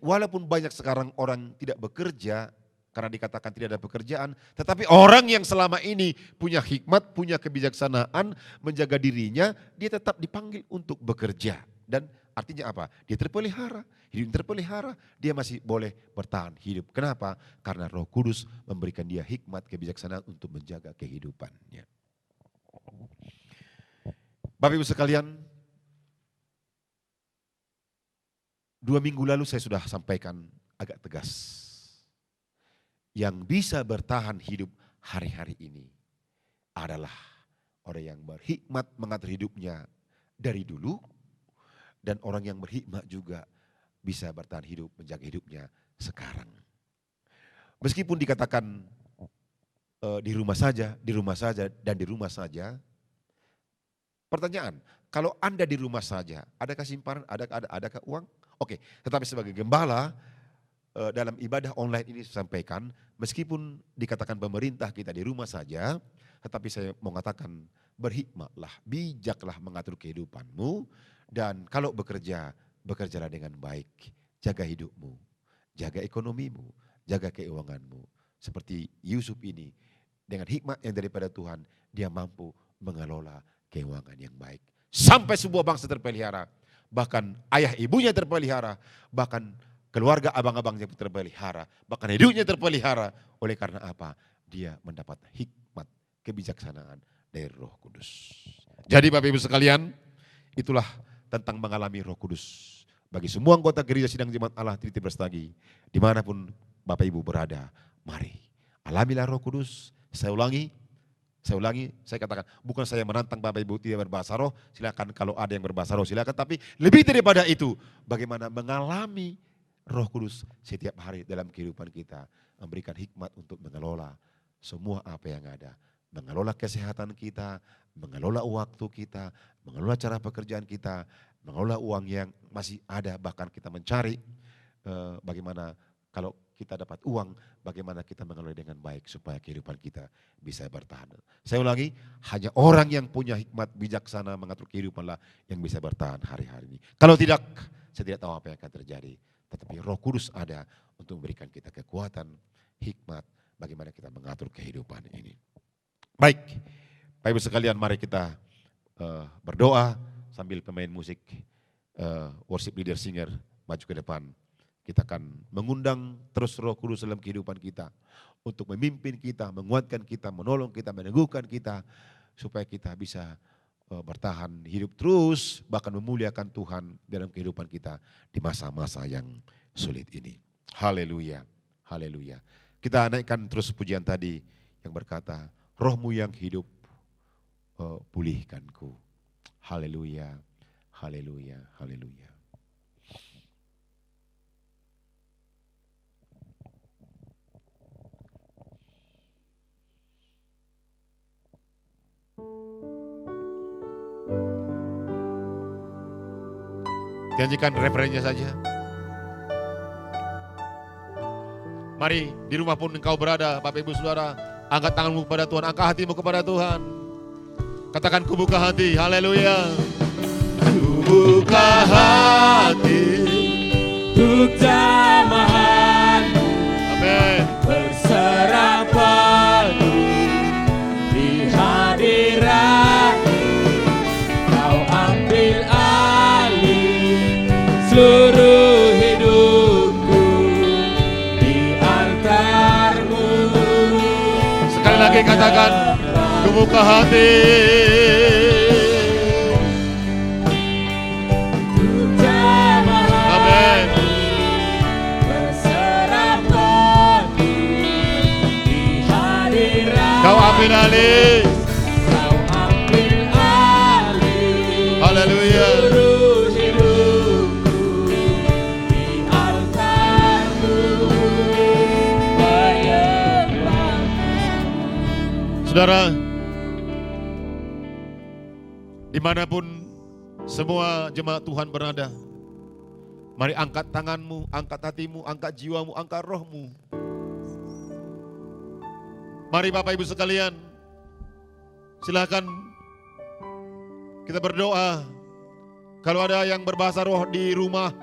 walaupun banyak sekarang orang tidak bekerja, karena dikatakan tidak ada pekerjaan. Tetapi orang yang selama ini punya hikmat, punya kebijaksanaan, menjaga dirinya, dia tetap dipanggil untuk bekerja. Dan artinya apa? Dia terpelihara, hidup terpelihara, dia masih boleh bertahan hidup. Kenapa? Karena Roh Kudus memberikan dia hikmat, kebijaksanaan untuk menjaga kehidupannya. Bapak Ibu sekalian, 2 minggu lalu saya sudah sampaikan agak tegas. Yang bisa bertahan hidup hari-hari ini adalah orang yang berhikmat mengatur hidupnya dari dulu, dan orang yang berhikmat juga bisa bertahan hidup, menjaga hidupnya sekarang. Meskipun dikatakan di rumah saja, dan di rumah saja. Pertanyaan, kalau Anda di rumah saja, adakah simpanan, adakah uang? Oke, tetapi sebagai gembala, dalam ibadah online ini saya sampaikan, meskipun dikatakan pemerintah kita di rumah saja, tetapi saya mau katakan berhikmatlah, bijaklah mengatur kehidupanmu, dan kalau bekerja, bekerjalah dengan baik, jaga hidupmu, jaga ekonomimu, jaga keuanganmu. Seperti Yusuf ini, dengan hikmat yang daripada Tuhan, dia mampu mengelola keuangan yang baik. Sampai sebuah bangsa terpelihara, bahkan ayah ibunya terpelihara, bahkan keluarga abang-abangnya terpelihara, bahkan hidupnya terpelihara. Oleh karena apa? Dia mendapat hikmat, kebijaksanaan dari Roh Kudus. Jadi Bapak Ibu sekalian, itulah tentang mengalami Roh Kudus. Bagi semua anggota gereja sidang jemaat Allah Trinity Brastagi, dimanapun Bapak Ibu berada, mari alamilah Roh Kudus. Saya ulangi, saya katakan, bukan saya menantang Bapak Ibu tidak berbahasa roh, silakan kalau ada yang berbahasa roh silakan, tapi lebih daripada itu, bagaimana mengalami Roh Kudus setiap hari dalam kehidupan kita, memberikan hikmat untuk mengelola semua apa yang ada, mengelola kesehatan kita, mengelola waktu kita, mengelola cara pekerjaan kita, mengelola uang yang masih ada, bahkan kita mencari bagaimana kalau kita dapat uang, bagaimana kita mengelola dengan baik supaya kehidupan kita bisa bertahan. Saya ulangi, hanya orang yang punya hikmat bijaksana mengatur kehidupanlah yang bisa bertahan hari-hari ini. Kalau tidak, saya tidak tahu apa yang akan terjadi. Tetapi Roh Kudus ada untuk memberikan kita kekuatan, hikmat, bagaimana kita mengatur kehidupan ini. Baik, Bapak Ibu sekalian, mari kita berdoa sambil pemain musik, worship leader singer maju ke depan. Kita akan mengundang terus Roh Kudus dalam kehidupan kita untuk memimpin kita, menguatkan kita, menolong kita, meneguhkan kita supaya kita bisa bertahan hidup terus, bahkan memuliakan Tuhan dalam kehidupan kita di masa-masa yang sulit ini. Haleluya, haleluya. Kita naikkan terus pujian tadi yang berkata, Rohmu yang hidup, pulihkanku. Haleluya, haleluya, haleluya. Nyanyikan referennya saja. Mari di rumah pun engkau berada, Bapak Ibu Saudara, angkat tanganmu kepada Tuhan, angkat hatimu kepada Tuhan. Katakan ku buka hati, haleluya. Ku buka hati Untuk jamahan-Mu, amin. berserah penuh di hadirat-Mu. Kau ambil alih seluruh hidupku di altar-Mu. Sekali lagi katakan, ku buka hati. Amin. Berserah penuh di hadirat. Kau ambil alih. Kau ambil alih Haleluya. seluruh hidupku di altar-Mu, menyembah-Mu. Saudara, dimanapun semua jemaat Tuhan berada, mari angkat tanganmu, angkat hatimu, angkat jiwamu, angkat rohmu. Mari Bapak Ibu sekalian, silakan kita berdoa. Kalau ada yang berbahasa roh di rumah,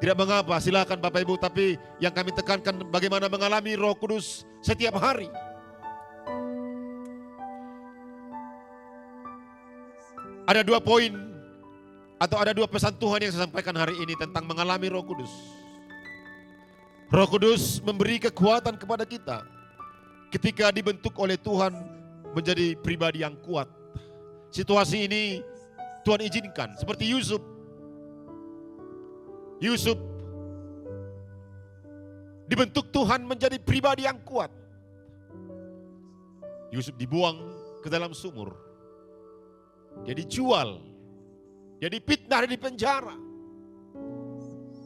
Tidak mengapa, silakan Bapak Ibu, tapi yang kami tekankan bagaimana mengalami Roh Kudus setiap hari. Ada 2 poin atau ada 2 pesan Tuhan yang saya sampaikan hari ini tentang mengalami Roh Kudus. Roh Kudus memberi kekuatan kepada kita ketika dibentuk oleh Tuhan menjadi pribadi yang kuat. Situasi ini Tuhan izinkan, seperti Yusuf. Yusuf dibentuk Tuhan menjadi pribadi yang kuat. Yusuf dibuang ke dalam sumur. Dia dijual. Dia difitnah, di penjara.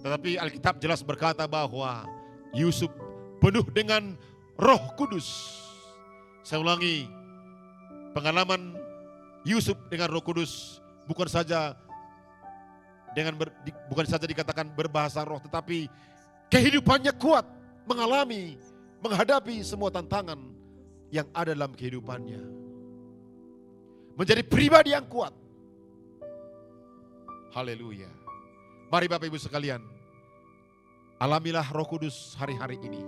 Tetapi Alkitab jelas berkata bahwa Yusuf penuh dengan Roh Kudus. Saya ulangi, pengalaman Yusuf dengan Roh Kudus bukan saja dikatakan berbahasa roh, tetapi kehidupannya kuat, menghadapi semua tantangan yang ada dalam kehidupannya. Menjadi pribadi yang kuat. Haleluya. Mari Bapak Ibu sekalian, alamilah Roh Kudus hari-hari ini.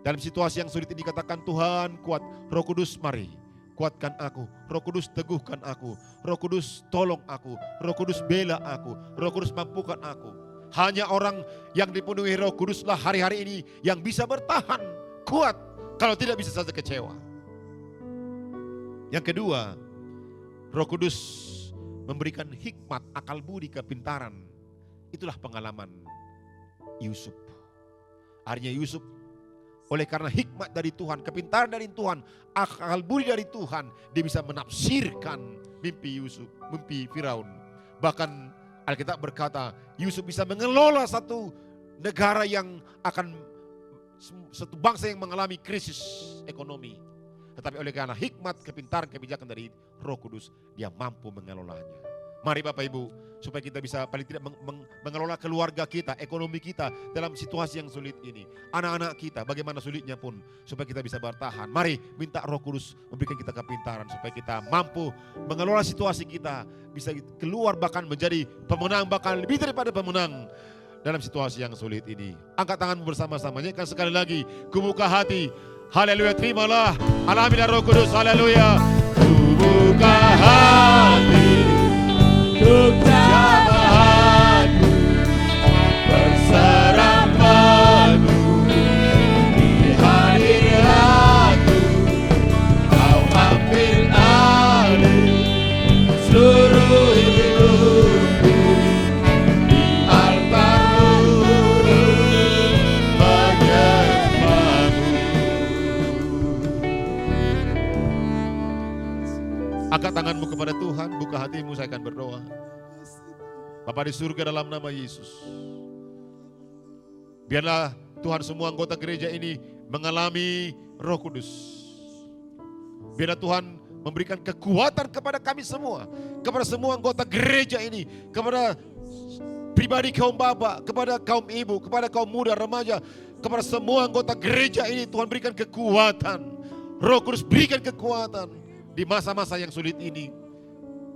Dalam situasi yang sulit ini katakan, Tuhan kuat, Roh Kudus mari. Kuatkan aku, Roh Kudus teguhkan aku, Roh Kudus tolong aku, Roh Kudus bela aku, Roh Kudus mampukan aku. Hanya orang yang dipenuhi Roh Kuduslah hari-hari ini yang bisa bertahan, kuat, kalau tidak bisa saja kecewa. Yang kedua, Roh Kudus memberikan hikmat, akal budi, kepintaran. Itulah pengalaman Yusuf. Artinya Yusuf oleh karena hikmat dari Tuhan, kepintaran dari Tuhan, akal budi dari Tuhan, dia bisa menafsirkan mimpi Yusuf, mimpi Firaun. Bahkan Alkitab berkata, Yusuf bisa mengelola satu negara yang akan, satu bangsa yang mengalami krisis ekonomi. Tetapi oleh karena hikmat, kepintaran, kebijakan dari Roh Kudus, dia mampu mengelolanya. Mari Bapak Ibu, supaya kita bisa paling tidak mengelola keluarga kita, ekonomi kita dalam situasi yang sulit ini. Anak-anak kita, bagaimana sulitnya pun, supaya kita bisa bertahan. Mari minta Roh Kudus memberikan kita kepintaran, supaya kita mampu mengelola situasi kita, bisa keluar bahkan menjadi pemenang, bahkan lebih daripada pemenang dalam situasi yang sulit ini. Angkat tanganmu bersama-sama, nyanyikan sekali lagi, kubuka hati. Haleluya, terimalah, alamilah Roh Kudus, haleluya. Kubuka hati untuk jamaatmu, berserah penuh di hadiratmu. Kau ambil alih seluruh hidupku, di altarmu menyembahmu. Angkat tanganmu kepada Tuhan, buka hatimu, saya akan berdoa. Bapa di surga, dalam nama Yesus, biarlah Tuhan semua anggota gereja ini mengalami Roh Kudus. Biarlah Tuhan memberikan kekuatan kepada kami semua, kepada semua anggota gereja ini, kepada pribadi kaum bapa, kepada kaum ibu, kepada kaum muda, remaja, kepada semua anggota gereja ini. Tuhan berikan kekuatan, Roh Kudus berikan kekuatan di masa-masa yang sulit ini.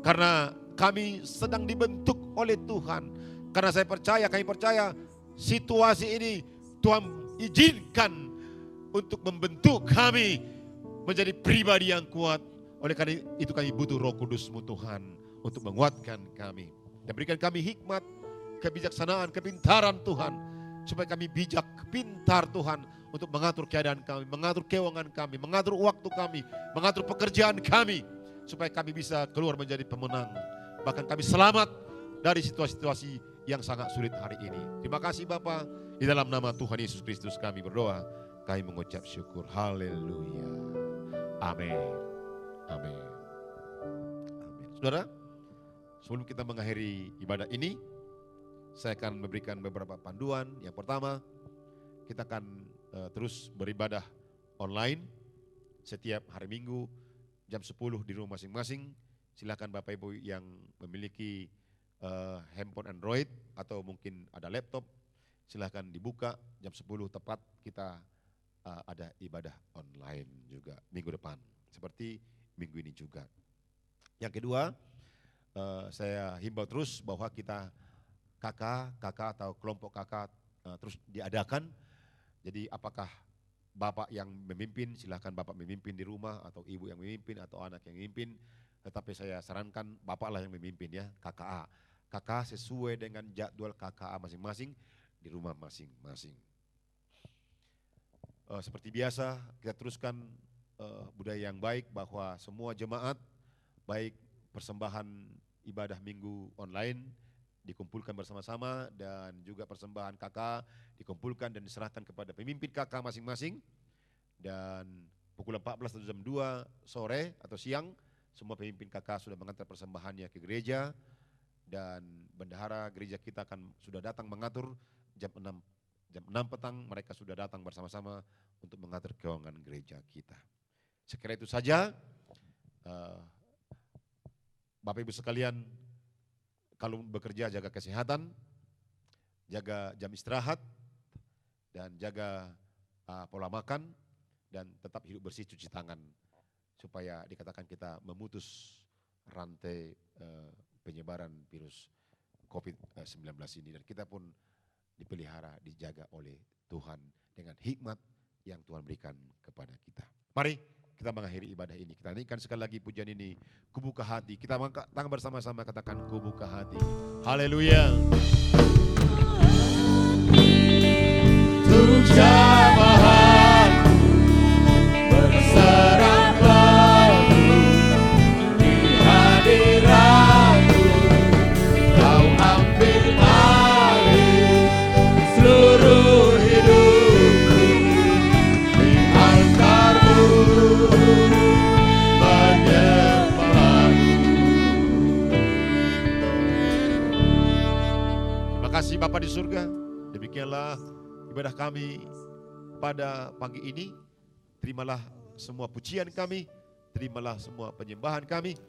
Karena kami sedang dibentuk oleh Tuhan. Karena kami percaya situasi ini Tuhan izinkan untuk membentuk kami menjadi pribadi yang kuat. Oleh karena itu kami butuh Roh Kudus-Mu Tuhan untuk menguatkan kami. Dan berikan kami hikmat, kebijaksanaan, kepintaran Tuhan. Supaya kami bijak, pintar Tuhan untuk mengatur keadaan kami, mengatur keuangan kami, mengatur waktu kami, mengatur pekerjaan kami. Supaya kami bisa keluar menjadi pemenang. Bahkan kami selamat dari situasi-situasi yang sangat sulit hari ini. Terima kasih Bapa, di dalam nama Tuhan Yesus Kristus kami berdoa. Kami mengucap syukur. Haleluya. Amin. Amin. Amin. Saudara, sebelum kita mengakhiri ibadah ini, saya akan memberikan beberapa panduan. Yang pertama, kita akan terus beribadah online setiap hari Minggu jam 10 di rumah masing-masing. Silakan Bapak Ibu yang memiliki handphone Android atau mungkin ada laptop, silakan dibuka jam 10 tepat kita ada ibadah online juga minggu depan. Seperti minggu ini juga. Yang kedua, saya himbau terus bahwa kita kakak atau kelompok kakak terus diadakan. Jadi apakah bapak yang memimpin, silahkan bapak memimpin di rumah, atau ibu yang memimpin, atau anak yang memimpin. Tetapi saya sarankan bapaklah yang memimpin ya, KKA. KKA sesuai dengan jadwal KKA masing-masing di rumah masing-masing. Seperti biasa kita teruskan budaya yang baik bahwa semua jemaat, baik persembahan ibadah minggu online dikumpulkan bersama-sama, dan juga persembahan KK dikumpulkan dan diserahkan kepada pemimpin KK masing-masing. Dan pukul 14 atau jam 2 sore atau siang, semua pemimpin KK sudah mengantar persembahannya ke gereja, dan bendahara gereja kita akan sudah datang mengatur jam 6 petang mereka sudah datang bersama-sama untuk mengatur keuangan gereja kita. Sekira itu saja, Bapak Ibu sekalian, kalau bekerja jaga kesehatan, jaga jam istirahat, dan jaga pola makan, dan tetap hidup bersih, cuci tangan, supaya dikatakan kita memutus rantai penyebaran virus COVID-19 ini. Dan kita pun dipelihara, dijaga oleh Tuhan dengan hikmat yang Tuhan berikan kepada kita. Mari kita mengakhiri ibadah ini. Kita nyanyikan sekali lagi pujian ini, Ku Buka Hati. Kita angkat tangan bersama-sama, katakan Ku Buka Hati. Haleluya. Untuk jamaatku berserah padu di hadiratmu, Kau ambil alih seluruh hidupku di altarmu, menyembahmu. Terima kasih Bapa di surga. Demikianlah ibadah kami pada pagi ini. Terimalah semua pujian kami, terimalah semua penyembahan kami,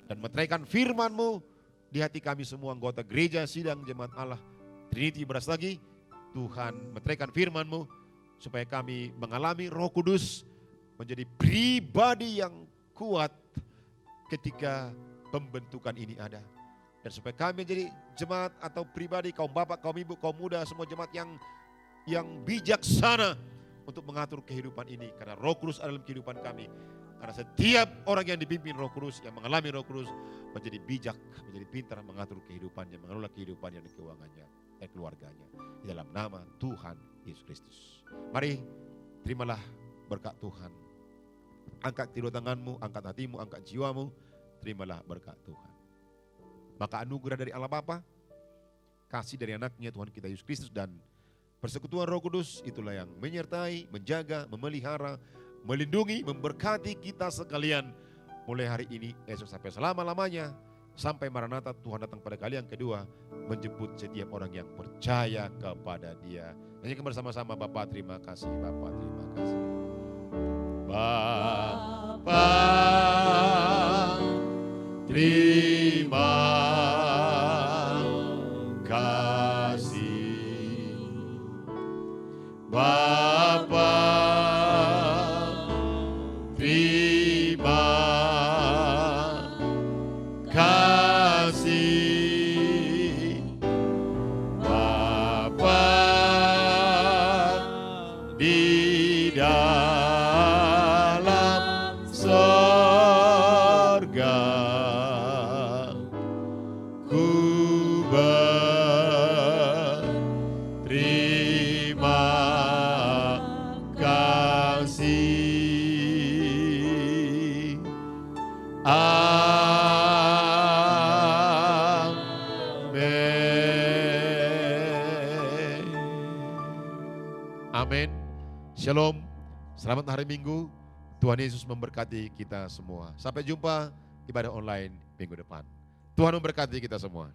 dan meteraikan firman-Mu di hati kami semua anggota gereja sidang jemaat Allah Trinity Beras lagi. Tuhan, meteraikan firman-Mu supaya kami mengalami Roh Kudus menjadi pribadi yang kuat ketika pembentukan ini ada. Dan supaya kami menjadi jemaat atau pribadi, kaum bapak, kaum ibu, kaum muda, semua jemaat yang bijaksana untuk mengatur kehidupan ini. Karena Roh Kudus ada dalam kehidupan kami. Karena setiap orang yang dipimpin Roh Kudus, yang mengalami Roh Kudus, menjadi bijak, menjadi pintar mengatur kehidupannya, mengelola kehidupannya dan keuangannya dan keluarganya. Di dalam nama Tuhan Yesus Kristus. Mari terimalah berkat Tuhan. Angkat kedua tanganmu, angkat hatimu, angkat jiwamu, terimalah berkat Tuhan. Maka anugerah dari Allah Bapa, kasih dari anaknya Tuhan kita Yesus Kristus, dan persekutuan Roh Kudus itulah yang menyertai, menjaga, memelihara, melindungi, memberkati kita sekalian mulai hari ini, esok sampai selama-lamanya, sampai Maranatha Tuhan datang pada kali yang kedua menjemput setiap orang yang percaya kepada Dia. Nyanyikan bersama-sama, Bapa terima kasih, Bapa terima kasih. Bapa terima kasih, Bapa terima kasih, Bapa di dalam sorga. Ku berterima kasih. Amin. Amin. Shalom. Selamat hari Minggu. Tuhan Yesus memberkati kita semua. Sampai jumpa ibadah online minggu depan. Tuhan memberkati kita semua.